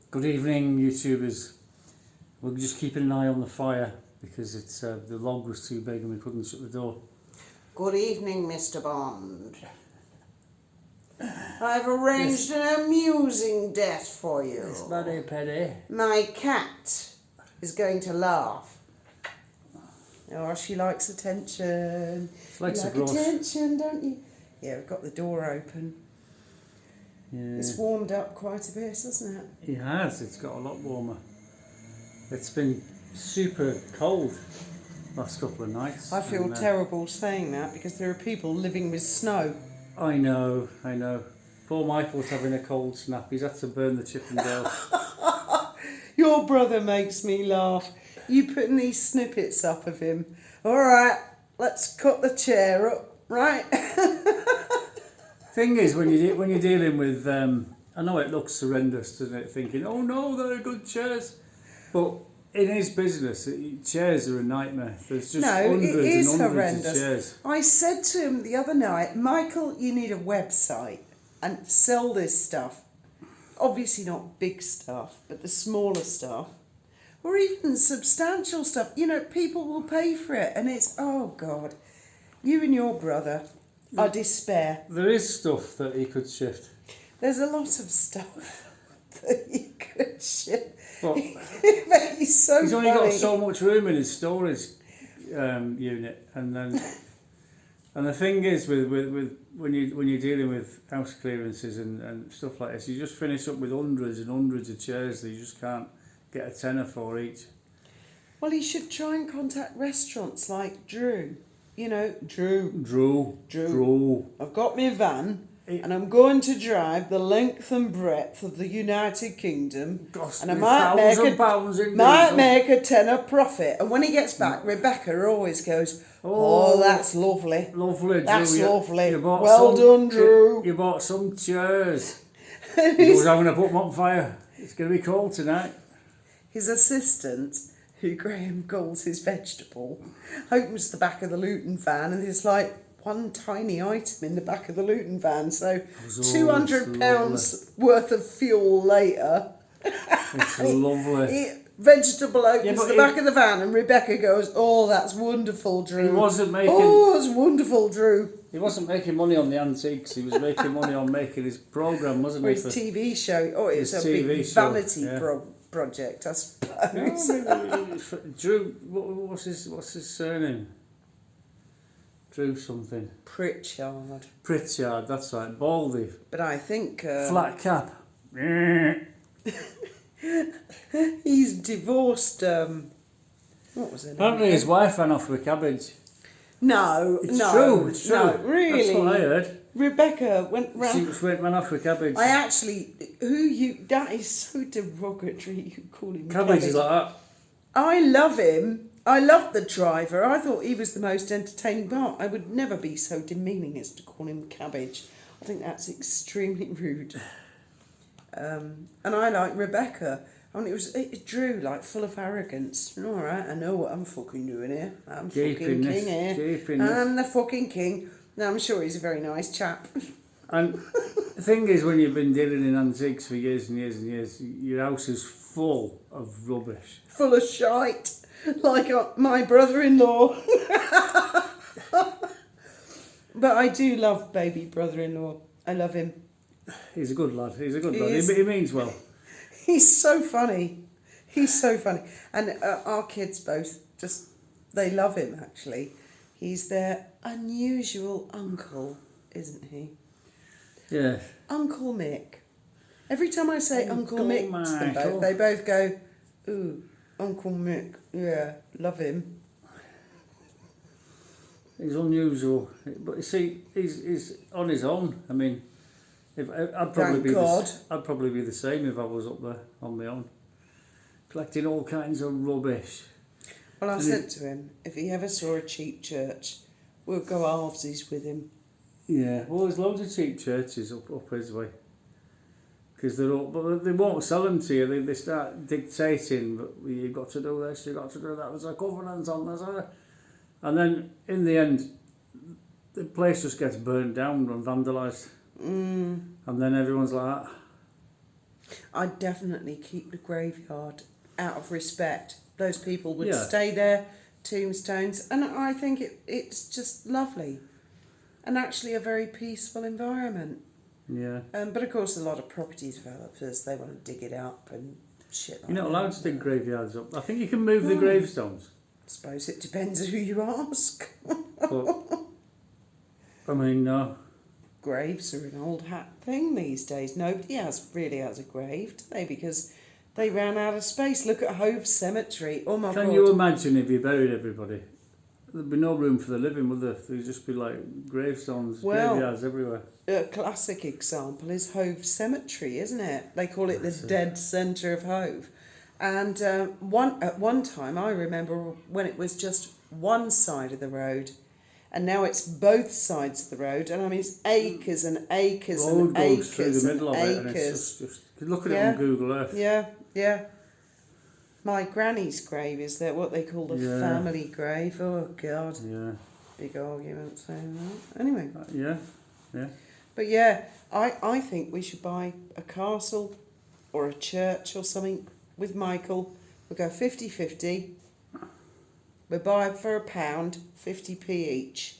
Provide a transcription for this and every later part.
Good evening, YouTubers. We're just keeping an eye on the fire because it's the log was too big and we couldn't shut the door. Good evening, Mr. Bond. I've arranged an amusing death for you. It's Paddy Paddy. My cat is going to laugh. Oh, she likes attention. She likes you a like brush. attention, don't you? Yeah, we've got the door open. Yeah. It's warmed up quite a bit, hasn't it? It has. It's got a lot warmer. It's been super cold last couple of nights. I feel and, terrible saying that because there are people living with snow. I know. Poor Michael's having a cold snap. He's had to burn the Chippendale. Your brother makes me laugh. You putting these snippets up of him. All right, let's cut the chair up, right? Thing is, when you're dealing with, I know it looks horrendous, doesn't it? Thinking, oh no, they're good chairs, but in his business, chairs are a nightmare. There's just hundreds and hundreds of chairs. I said to him the other night, Michael, you need a website and sell this stuff. Obviously not big stuff, but the smaller stuff. Or even substantial stuff. You know, people will pay for it. And it's, oh God, you and your brother are despair. There is stuff that he could shift. There's a lot of stuff that you could shift. But He's so he's funny. only got so much room in his storage unit. And the thing is, with when you're dealing with house clearances and stuff like this, you just finish up with hundreds and hundreds of chairs that you just can't get a tenner for each. Well, he should try and contact restaurants like Drew. You know, Drew. I've got my van and I'm going to drive the length and breadth of the United Kingdom, and I might make a tenner profit. And when he gets back, Rebecca always goes, "Oh, that's lovely. Lovely, Drew. That's lovely. Well done, Drew. You bought some chairs. He was having to put them on fire. It's going to be cold tonight." His assistant, who Graham calls his vegetable, opens the back of the Luton van and there's like one tiny item in the back of the Luton van. So £200 worth of fuel later. It's lovely. Vegetable opens the back of the van and Rebecca goes, "Oh, that's wonderful, Drew. He wasn't making... Oh, that's wonderful, Drew." He wasn't making money on the antiques. He was making money on making his programme, wasn't he? His TV show. Oh, it's a big vanity project, I suppose. No, Drew, what's his surname? Drew something. Pritchard, that's right. Baldy. But I think... flat cap. He's divorced... what was it? Apparently his wife ran off with cabbage. No, It's true. No, really. That's what I heard. Rebecca went round... She ran off with cabbage. That is so derogatory, you call him Cabbage is like that. I love him. I love the driver. I thought he was the most entertaining part. I would never be so demeaning as to call him Cabbage. I think that's extremely rude. And I like Rebecca. I mean, it Drew, like, full of arrogance. All right, I know what I'm fucking doing here. I'm fucking king here. I'm the fucking king. No, I'm sure he's a very nice chap. And the thing is, when you've been dealing in antiques for years and years and years, your house is full of rubbish. Full of shite, like my brother-in-law. But I do love baby brother-in-law. I love him. He's a good lad. He means well. He's so funny. And our kids both they love him, actually. He's their unusual uncle, isn't he? Yeah. Uncle Mick. Every time I say Uncle Mick to them both, they both go, "Ooh, Uncle Mick, yeah, love him." He's unusual, but you see, he's on his own. I mean, I'd probably be the same if I was up there on my own, collecting all kinds of rubbish. Well, I said to him, if he ever saw a cheap church, we'll go halvesies with him. Yeah, well, there's loads of cheap churches up his way. Because but they won't sell them to you. They start dictating, but you've got to do this, you've got to do that. There's a covenant on this, and then in the end, the place just gets burned down and vandalised. And then everyone's like that. I'd definitely keep the graveyard out of respect. Those people would Yeah. stay there, tombstones, and I think it's just lovely and actually a very peaceful environment. Yeah. But of course, a lot of property developers, they want to dig it up and shit like You're not that. allowed to dig graveyards up. I think you can move the Oh. gravestones. I suppose it depends who you ask. But, I mean, no. Graves are an old hat thing these days. Nobody really has a grave, do they? Because they ran out of space. Look at Hove Cemetery. Oh my God. Can you imagine if you buried everybody? There'd be no room for the living, would there? There'd just be like gravestones, Well, graveyards everywhere. A classic example is Hove Cemetery, isn't it? They call it the dead centre of Hove. And at one time, I remember when it was just one side of the road, and now it's both sides of the road, and I mean it's acres and acres Road and goes acres through the middle of and it, and acres. it's just look at Yeah. it on Google Earth. Yeah. My granny's grave is there, what they call the Yeah. family grave. Oh God, Yeah. big argument saying that. Anyway, Yeah. but yeah, I think we should buy a castle or a church or something with Michael. We'll go 50-50. We buy it for £1, 50p each.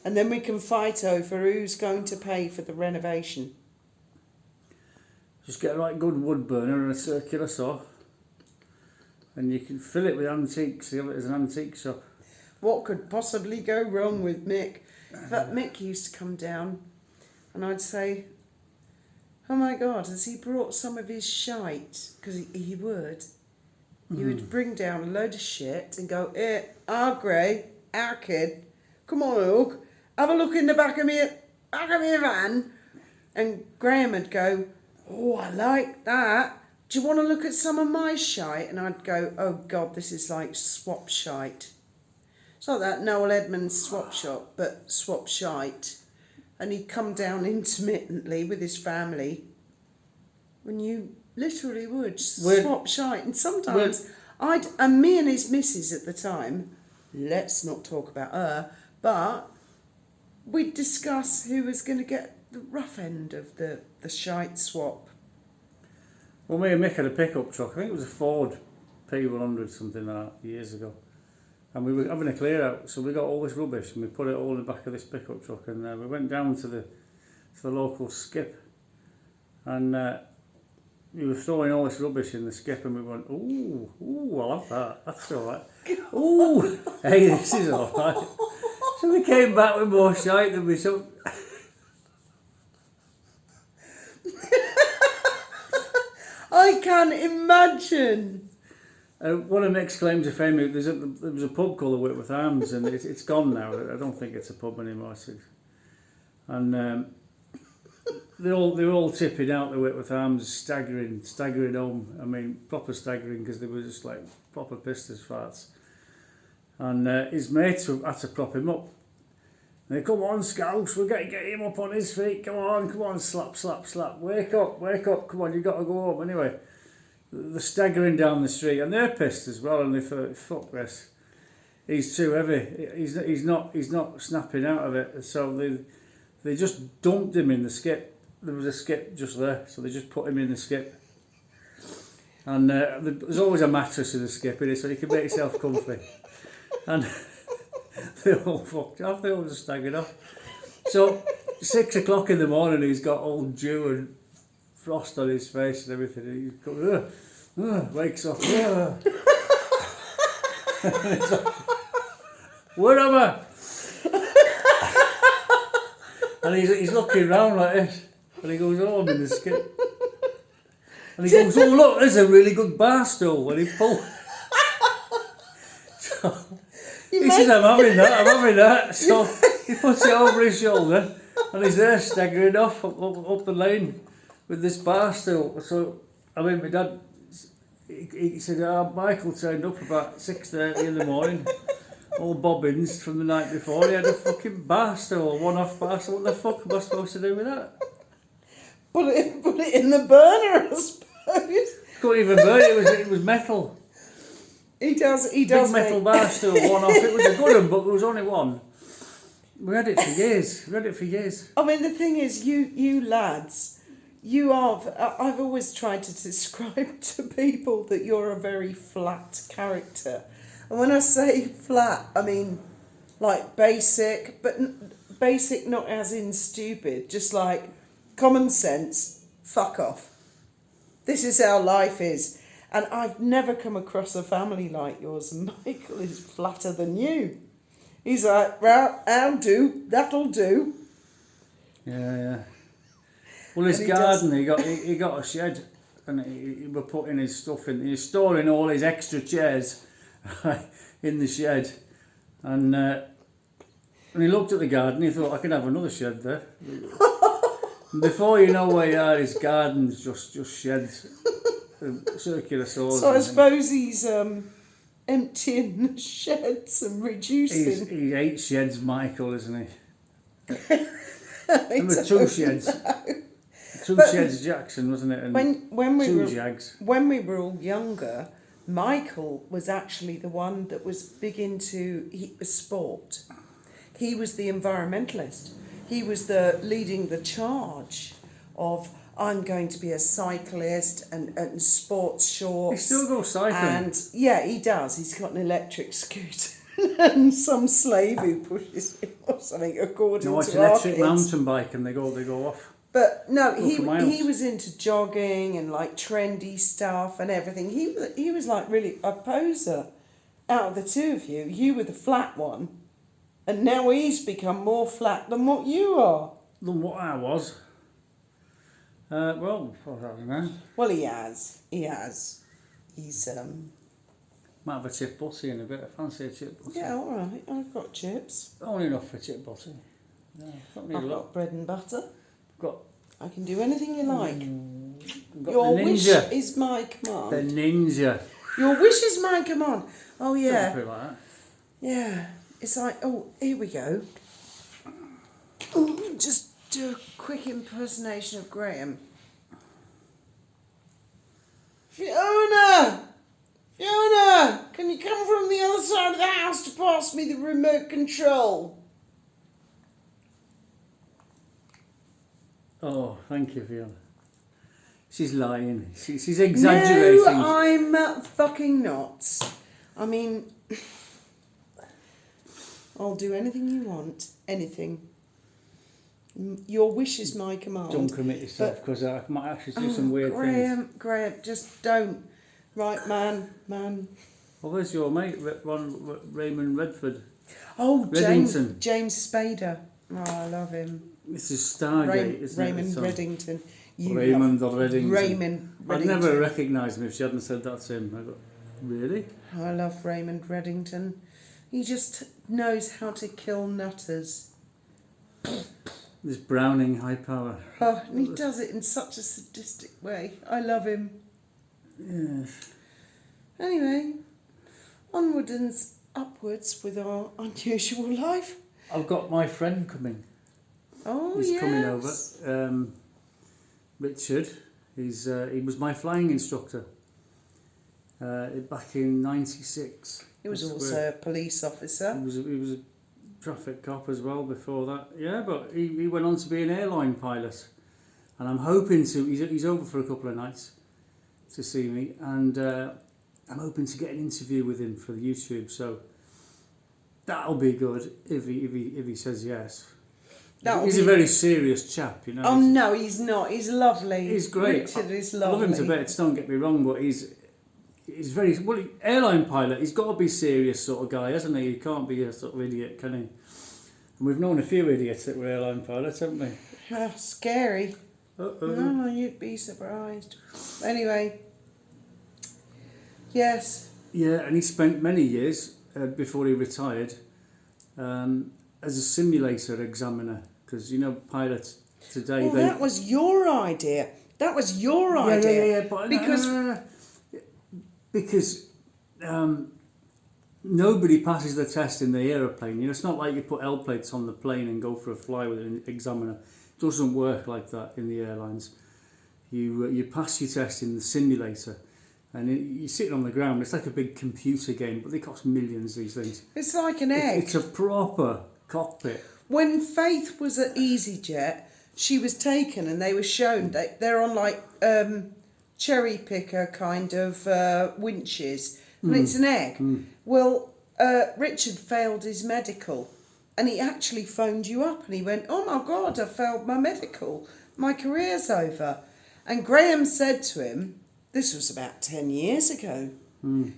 And then we can fight over who's going to pay for the renovation. Just get a right good wood burner and a circular saw, and you can fill it with antiques. You have it as an antique shop. What could possibly go wrong with Mick? That Mick used to come down and I'd say, oh my God, has he brought some of his shite? Because he would. He would bring down a load of shit and go, our Gray, our kid, come on, Hug, have a look in the back of me van. And Graham would go, oh, I like that. Do you want to look at some of my shite? And I'd go, oh God, this is like swap shite. It's not that Noel Edmonds swap shop, but swap shite. And he'd come down intermittently with his family. When you literally would swap shite. And sometimes and me and his missus at the time, let's not talk about her, but we'd discuss who was going to get the rough end of the shite swap. Well, me and Mick had a pickup truck. I think it was a Ford P100, something like that, years ago. And we were having a clear out, so we got all this rubbish and we put it all in the back of this pickup truck, and we went down to the local skip, and we were throwing all this rubbish in the skip, and we went, ooh, I'll have that. That's all right. Ooh, hey, this is all right. So we came back with more shite than we took. I can't imagine. One of Mick's claims to fame, there was a pub called the Whitworth Arms, and it's gone now. I don't think it's a pub anymore. And they're all tipping out the Whitworth Arms, staggering home. I mean, proper staggering, because they were just like proper pissed as farts. And his mates had to prop him up. And they, come on, Scouse, we've got to get him up on his feet. Come on, slap. Wake up, come on, you've got to go home. Anyway, they're staggering down the street, and they're pissed as well, and they thought, fuck this. He's too heavy. He's not snapping out of it. So they just dumped him in the skip. There was a skip just there, so they just put him in the skip. And there's always a mattress in the skip, in it, so you can make yourself comfy. And they all fucked off. They all just staggered off. So 6 o'clock in the morning, he's got all dew and frost on his face and everything. And he goes, wakes up. Where am I? And he's looking round like this, and he goes, oh, I'm in the skip. And he goes, oh look, there's a really good bar stool. And he pulls. So he says, I'm having that. So he puts it over his shoulder, and he's there staggering off up the lane with this bar stool. So I mean, my dad, he said, Michael turned up about 6:30 in the morning. All bobbins from the night before. He had a fucking bar stool, a one-off bar stool. What the fuck am I supposed to do with that? Put it in the burner, I suppose. Couldn't even burn it. It was metal. He does. Big metal bar stool, one-off. It was a good one, but there was only one. We had it for years. I mean, the thing is, you lads, You are. I've always tried to describe to people that you're a very flat character. And when I say flat, I mean like basic, but basic not as in stupid, just like common sense, fuck off. This is how life is. And I've never come across a family like yours, and Michael is flatter than you. He's like, well, I'll do, that'll do. Yeah. Well, his And garden, he got a shed, and he was putting his stuff in. He was storing all his extra chairs in the shed, and when he looked at the garden, he thought, I could have another shed there. And before you know where you are, his garden's just sheds, circular saws. So I suppose he's emptying the sheds and reducing. He 8 sheds, Michael, isn't he? Remember 2 sheds. Two sheds, Jackson, wasn't it? And when we 2 were Jags. when we were all younger, Michael was actually the one that was big into sport. He was the environmentalist. He was the leading the charge of, I'm going to be a cyclist and sports shorts. He still goes cycling. And yeah, he does. He's got an electric scooter and some slave who pushes him or something, according No, it's to an our electric kids. mountain bike, and they go off. But no, Go for miles. he was into jogging and like trendy stuff and everything. He was like really a poser. Out of the two of you, you were the flat one, and now he's become more flat than what you are. Than what I was. Well, I don't know. Well, he has. He's Might have a chip butty in a bit. I fancy a chip butty. yeah, all right. I've got chips. Only enough for chip butty. No, not need a I've lot. got bread and butter. Got I can do anything you like. got Your the wish ninja. is my command. The ninja. Your wish is my command. Oh yeah. Something like that. Yeah, it's like, oh, here we go. Oh, just do a quick impersonation of Graham. Fiona! Fiona! Can you come from the other side of the house to pass me the remote control? Oh, thank you, Fiona. She's lying. She's exaggerating. No, I'm fucking not. I mean, I'll do anything you want. Anything. Your wish is my command. Don't commit yourself, because I might actually do some weird things. Graham, just don't. Right, man. Well, there's your mate, Raymond Redford. Oh, Reddington. James Spader. Oh, I love him. This is Stargate, isn't Raymond it? Reddington. Raymond or Reddington. Raymond Reddington. I'd never recognised him if she hadn't said that's him. I got, really? I love Raymond Reddington. He just knows how to kill nutters. This Browning high power. Oh, and he does it in such a sadistic way. I love him. Yes. Anyway, onward and upwards with our unusual life. I've got my friend coming. Oh, He's yes. coming over. Richard. He was my flying instructor back in '96. He was also a police officer. He was a traffic cop as well before that. Yeah, but he went on to be an airline pilot, and I'm hoping to. He's over for a couple of nights to see me, and I'm hoping to get an interview with him for the YouTube. So that'll be good if he says yes. He's a very serious chap, you know. Oh no, he's not. He's lovely. He's great. Richard is I lovely. love him to bits. Don't get me wrong, but he's very well. Airline pilot. He's got to be serious sort of guy, hasn't he? He can't be a sort of idiot, can he? And we've known a few idiots that were airline pilots, haven't we? Oh, scary. Uh-oh. No, you'd be surprised. Anyway, yes. Yeah, and he spent many years before he retired as a simulator examiner, because you know pilots today. Well, that was your idea. That was your idea. Yeah, but because because nobody passes the test in the aeroplane. You know, it's not like you put L plates on the plane and go for a fly with an examiner. It doesn't work like that in the airlines. You pass your test in the simulator, and you're sitting on the ground. It's like a big computer game, but they cost millions. These things. it's like an egg. It's a proper cockpit. When Faith was at EasyJet, she was taken and they were shown that they're on like cherry picker kind of winches, and it's an egg. Well, Richard failed his medical, and he actually phoned you up and he went, "Oh my God, I failed my medical. My career's over." And Graham said to him, this was about 10 years ago,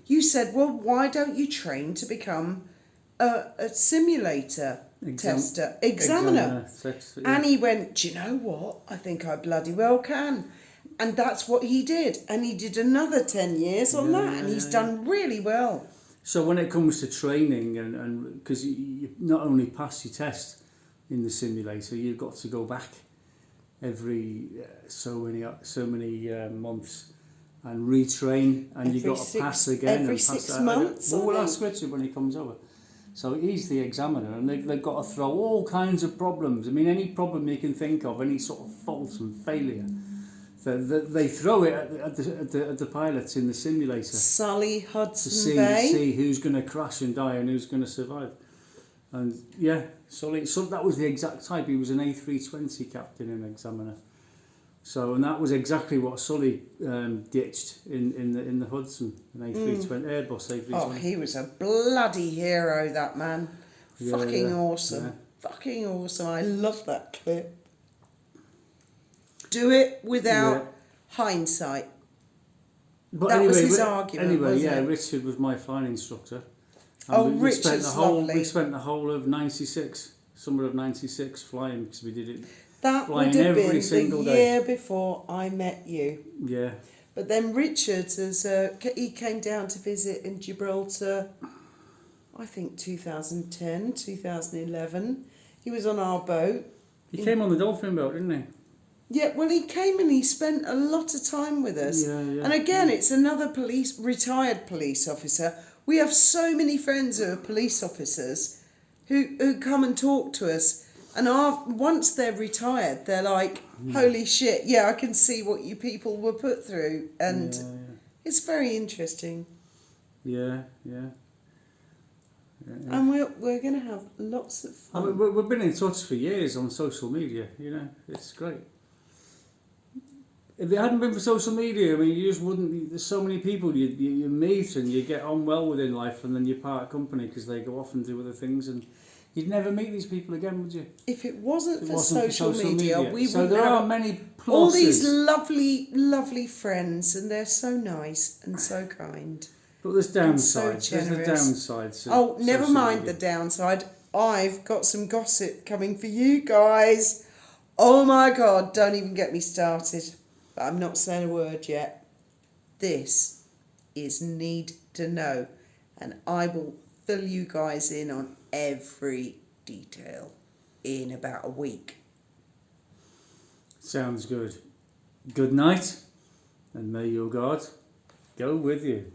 you said, "Well, why don't you train to become a simulator examiner?" And he went, "Do you know what? I think I bloody well can." And that's what he did. And he did another 10 years on that, and he's done really well. So when it comes to training, and because you not only pass your test in the simulator, you've got to go back every so many months and retrain, and you've got to pass again. Every and pass 6 months. We'll ask Richard when he comes over. So he's the examiner, and they've got to throw all kinds of problems. I mean, any problem you can think of, any sort of fault and failure, they throw it at the pilots in the simulator. Sully, Hudson to Bay. see who's going to crash and die and who's going to survive. And yeah, Sully, so that was the exact type. He was an A320 captain and examiner. So, and that was exactly what Sully ditched in the Hudson, an A320 Airbus A320. Oh, he was a bloody hero, that man. Yeah, Fucking awesome. yeah. Fucking awesome. I love that clip. Do it without hindsight. But that anyway, was his argument. Anyway, wasn't yeah, it? Richard was my flying instructor. And we spent Richard's the whole lovely. we spent the whole of '96, summer of '96, flying, because we did it. That flying would have every been single the day. year before I met you. Yeah. But then Richard, he came down to visit in Gibraltar, I think 2010, 2011. He was on our boat. He came on the dolphin boat, didn't he? Yeah, well, he came and he spent a lot of time with us. Yeah, yeah. And again, it's another retired police officer. We have so many friends who are police officers who come and talk to us. And once they're retired, they're like, "Holy shit, yeah, I can see what you people were put through." And it's very interesting. Yeah. And we're going to have lots of fun. I mean, we've been in touch for years on social media, it's great. If it hadn't been for social media, I mean, you just wouldn't, there's so many people you meet and you get on well with in life, and then you part company because they go off and do other things, and you'd never meet these people again, would you? If it wasn't for social media, we so wouldn't there have are many pluses. all these lovely, lovely friends, and they're so nice and so kind. But there's downsides. So There's the generous. downsides. Oh, never social mind media. the downside. I've got some gossip coming for you guys. Oh my God, don't even get me started. But I'm not saying a word yet. This is Need to Know, and I will fill you guys in on every detail in about a week. Sounds good. Good night, and may your God go with you.